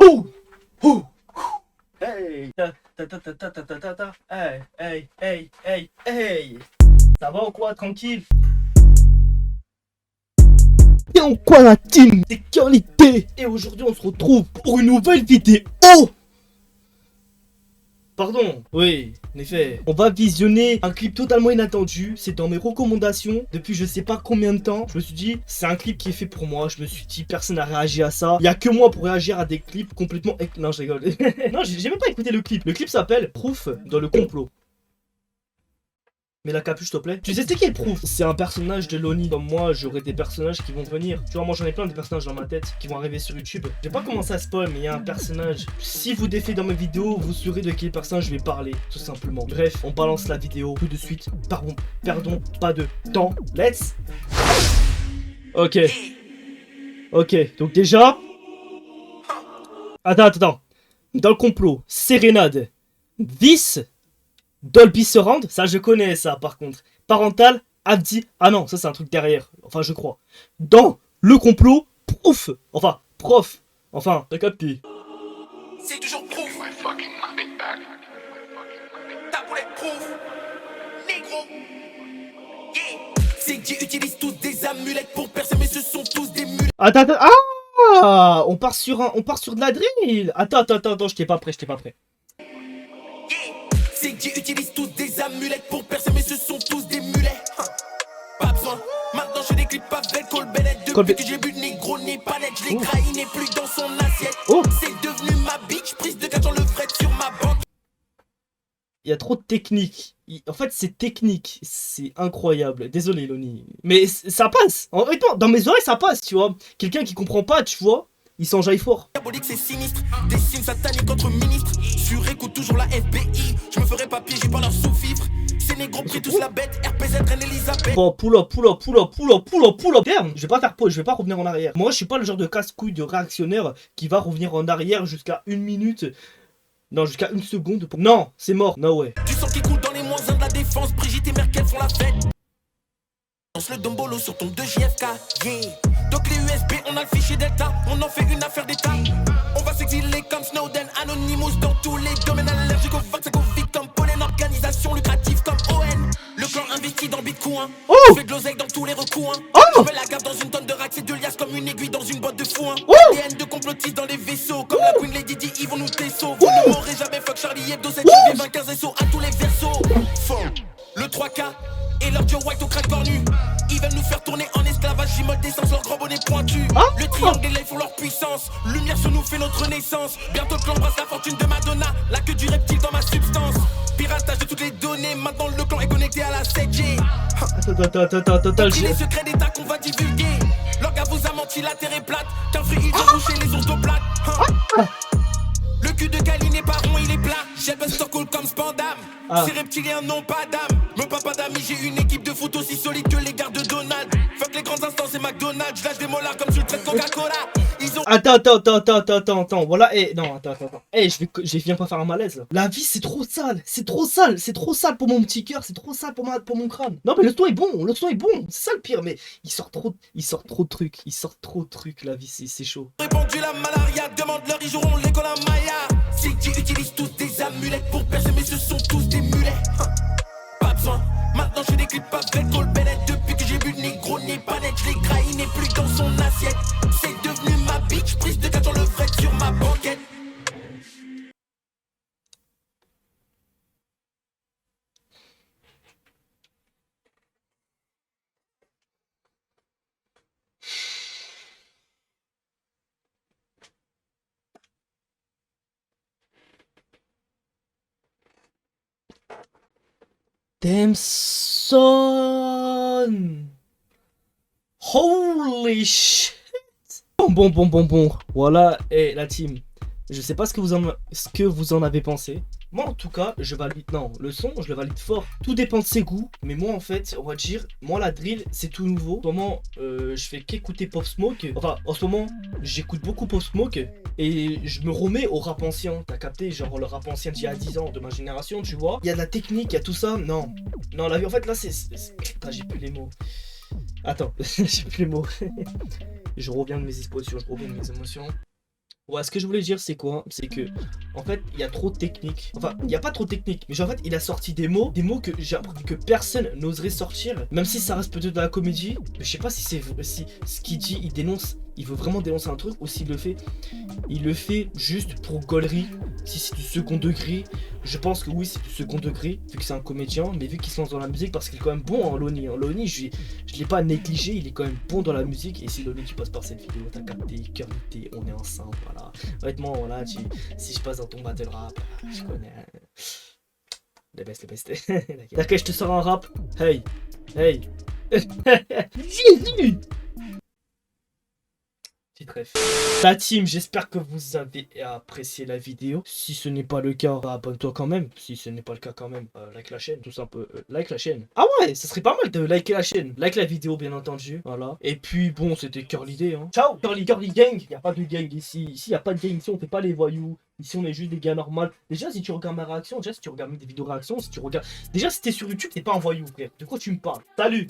Ouh, ouh, hey, ta, hey, hey, hey, hey, hey. Ça va ou quoi, tranquille? Et en quoi la team? C'est qualité. Et aujourd'hui on se retrouve pour une nouvelle vidéo. Pardon, oui, en effet. On va visionner un clip totalement inattendu. C'est dans mes recommandations depuis je sais pas combien de temps. Je me suis dit, c'est un clip qui est fait pour moi. Je me suis dit, personne n'a réagi à ça. Il y a que moi pour réagir à des clips complètement... Non, je rigole. Non, j'ai même pas écouté le clip. Le clip s'appelle Proof dans le complot. Mais la capuche, s'il te plaît. Tu sais c'est qui est Proof? C'est un personnage de Lonely. Comme moi, j'aurai des personnages qui vont venir. Tu vois, moi j'en ai plein de personnages dans ma tête qui vont arriver sur YouTube. J'ai pas commencé à spoil, mais il y a un personnage. Si vous défiez dans mes vidéos, vous saurez de quel personnage je vais parler, tout simplement. Bref, on balance la vidéo tout de suite. Pardon, pas de temps. Let's. Ok. Ok, donc déjà. Attends. Dans le complot, Sérénade, Vice. Dolby Surround, ça je connais ça par contre. Parental, Abdi, ah non, ça c'est un truc derrière, enfin je crois. Dans le complot, Proof, enfin, t'as capté. C'est toujours Proof. T'as pour les Proof, négro. Yeah. C'est que j'utilise tous des amulettes pour percer, mais ce sont tous des mulettes. Attends, ah, on part sur de la drill. Attends, j'étais pas prêt. C'est que j'utilise tous des amulettes pour percer, mais ce sont tous des mulets. Pas besoin, maintenant je fais des clips avec Cole Bennett. Depuis que j'ai bu négro n'est pas net, je l'ai trahi, n'est plus dans son assiette. C'est devenu ma bitch, prise de 4 ans le fret sur ma banque. Il y a trop de technique. En fait, c'est technique. C'est incroyable. Désolé, Loni. Mais ça passe. Honnêtement, dans mes oreilles, ça passe, tu vois. Quelqu'un qui comprend pas, tu vois, il s'enjaille fort. Diabolique, c'est sinistre. Des signes sataniques entre ministres. Sur écoute, toujours la FBI. Je me ferai pas piéger par leur sous-fifre. Ces négros pris tous la bête. RPZ, Reine Elisabeth. Bon, pull up. Damn, je vais pas faire pause, je vais pas revenir en arrière. Moi, je suis pas le genre de casse-couille de réactionnaire qui va revenir en arrière jusqu'à 1 minute. Non, jusqu'à 1 seconde. Non, c'est mort. No way. Du sang qui coule dans les moins 1 de la défense. Brigitte et Merkel font la fête. Lance le dombolo sur ton 2JFK. Yeah. Donc les USB, on a le fichier Delta. On en fait une affaire d'état. On va s'exiler comme Snowden. Anonymous dans tous les domaines. Allergique au vaccin Covid comme pollen. Organisation lucrative comme ON. Le clan investi dans Bitcoin. Je fais de l'oseille dans tous les recoins. Je mets la gaffe dans une tonne de racks. C'est de liasses comme une aiguille dans une boîte de foin. Des haines de complotistes dans les vaisseaux. Comme la Queen Lady Di, ils vont nous tesser. Vous ne m'aurez jamais fuck Charlie Hebdo. 7 janvier 25 SO à tous les versos. Le 3K et leur dieu white au crâne cornu. Ils veulent nous faire tourner en esclavage. J'immole d'essence, leur grand bonnet pointu. Le triangle et l'œil font leur puissance. Lumière sur nous fait notre naissance. Bientôt que l'embrasse la fortune de Madonna. La queue du reptile dans ma substance. Piratage de toutes les données. Maintenant le clan est connecté à la 7G. Attends, Les secrets d'état qu'on va divulguer. Leur gars vous a menti, la terre est plate. Qu'un fruit ils ont bouché les ours d'eau plate. Le cul de Gali n'est pas rond, il est plat. J'ai Buster cool comme Spandam. Ces reptiliens n'ont pas d'âme. Me papa d'amis, j'ai une équipe de foot aussi solide que les gardes de Donald. Fuck les grandes instances et McDonald's. Je lâche des molars comme sur le trait de Coca-Cola. Ils ont. Attends. Voilà, non, attends. Je viens pas faire un malaise là. La vie, c'est trop sale. C'est trop sale pour mon petit cœur. C'est trop sale pour mon crâne. Non, mais le son est bon. C'est ça le pire, mais il sort trop de trucs. La vie, c'est chaud. Répandu la malaria, demande-leur, ils joueront l'école à Maya. C'est qu'ils utilisent tous des amulettes pour percer, mais ce sont tous des mulets. Pas besoin, maintenant je fais des clips avec Cole Bennett. Depuis que j'ai bu négro n'est pas net, je l'ai trahi, n'est plus dans son assiette. C'est devenu ma bitch, prise de 4 ans le fret sur ma banquette. Damn son. Holy shit. Bon. Voilà, la team. Je sais pas ce que vous en avez pensé. Moi en tout cas, je valide. Non, le son, je le valide fort. Tout dépend de ses goûts. Mais moi en fait, on va dire, moi la drill, c'est tout nouveau. En ce moment, je fais qu'écouter Pop Smoke. Enfin, en ce moment, j'écoute beaucoup Pop Smoke. Et je me remets au rap ancien. T'as capté, genre le rap ancien d'il y a 10 ans, de ma génération, tu vois. Il y a de la technique, il y a tout ça. Non, la vie, en fait, là, Putain, j'ai plus les mots. Attends, j'ai plus les mots. Je reviens de mes expositions, je reviens de mes émotions. Ouais, ce que je voulais dire, c'est quoi? C'est que, en fait, il y a trop de techniques. Enfin, il n'y a pas trop de techniques, mais genre, en fait, il a sorti des mots que j'ai appris que personne n'oserait sortir, même si ça reste peut-être de la comédie. Mais je sais pas si c'est si ce qu'il dit, il dénonce, il veut vraiment dénoncer un truc, ou s'il le fait, il le fait juste pour gaulerie. Si c'est du second degré, je pense que oui, c'est du second degré, vu que c'est un comédien, mais vu qu'il se lance dans la musique, parce qu'il est quand même bon en Loni. En Loni, je l'ai pas négligé, il est quand même bon dans la musique. Et si Loni, tu passes par cette vidéo, t'as capté, cœur muté, on est ensemble, voilà. Honnêtement, voilà, si je passe dans ton battle rap, je connais. Les best, les best. D'accord, je te sors un rap. Hey, hey. Petite ref. La team, j'espère que vous avez apprécié la vidéo. Si ce n'est pas le cas, bah, abonne-toi quand même. Si ce n'est pas le cas quand même, like la chaîne, tout simple. Like la chaîne. Ah ouais, ça serait pas mal de liker la chaîne. Like la vidéo, bien entendu. Voilà. Et puis bon, c'était Curly Day. Hein. Ciao, Curly Gang. Y a pas de gang ici. Ici, y a pas de gang. Ici, on fait pas les voyous. Ici, on est juste des gars normaux. Déjà, si tu regardes ma réaction, déjà, si tu regardes des vidéos réactions, si tu regardes. Déjà, si t'es sur YouTube, t'es pas un voyou, frère. De quoi tu me parles? Salut!